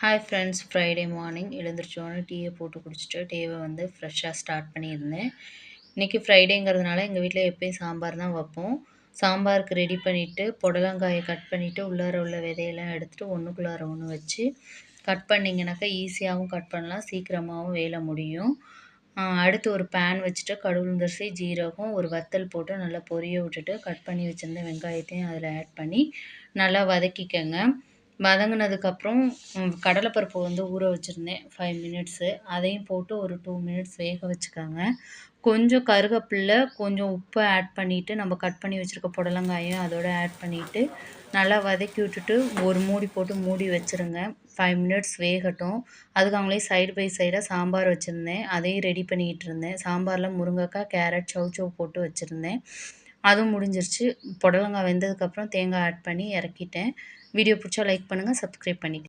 Hi friends, Friday morning எழுந்திரிச்சோன்னே டீயை போட்டு குடிச்சிட்டு டேவை வந்து ஃப்ரெஷ்ஷாக ஸ்டார்ட் பண்ணியிருந்தேன். இன்றைக்கி ஃப்ரைடேங்கிறதுனால எங்கள் வீட்டில் எப்பயும் சாம்பார் தான் வைப்போம். சாம்பாருக்கு ரெடி பண்ணிவிட்டு புடலங்காயை கட் பண்ணிவிட்டு உள்ளார உள்ள விதையெல்லாம் எடுத்துகிட்டு ஒன்றுக்குள்ளார ஒன்று வச்சு கட் பண்ணிங்கனாக்கா ஈஸியாகவும் கட் பண்ணலாம், சீக்கிரமாகவும் வேலை முடியும். அடுத்து ஒரு பேன் வச்சுட்டு கடுகு உளுந்தரிசி ஜீரகம் ஒரு வத்தல் போட்டு நல்லா பொரிய விட்டுட்டு கட் பண்ணி வச்சுருந்த வெங்காயத்தையும் அதில் ஆட் பண்ணி நல்லா வதக்கிக்கங்க. வதங்கினதுக்கப்புறம் கடலைப்பருப்பு வந்து ஊற வச்சுருந்தேன் 5 மினிட்ஸு. அதையும் போட்டு ஒரு 2 மினிட்ஸ் வேக வச்சுக்கோங்க. கொஞ்சம் கருவேப்பில்ல, கொஞ்சம் உப்பு ஆட் பண்ணிவிட்டு நம்ம கட் பண்ணி வச்சுருக்க புடலங்காயும் அதோடு ஆட் பண்ணிவிட்டு நல்லா வதக்கி விட்டுட்டு ஒரு மூடி போட்டு மூடி வச்சுருங்க. 5 மினிட்ஸ் வேகட்டும். அதுக்காங்களே சைடு பை சைடாக சாம்பார் வச்சுருந்தேன், அதையும் ரெடி பண்ணிக்கிட்டு இருந்தேன். சாம்பாரில் முருங்கைக்காய், கேரட், சௌசௌ போட்டு வச்சுருந்தேன். அதுவும் முடிஞ்சிருச்சு. புடலங்காய் வெந்ததுக்கப்புறம் தேங்காய் ஆட் பண்ணி இறக்கிட்டேன். வீடியோ பிடிச்சா லைக் பண்ணுங்கள், சப்ஸ்கிரைப் பண்ணிக்கங்க.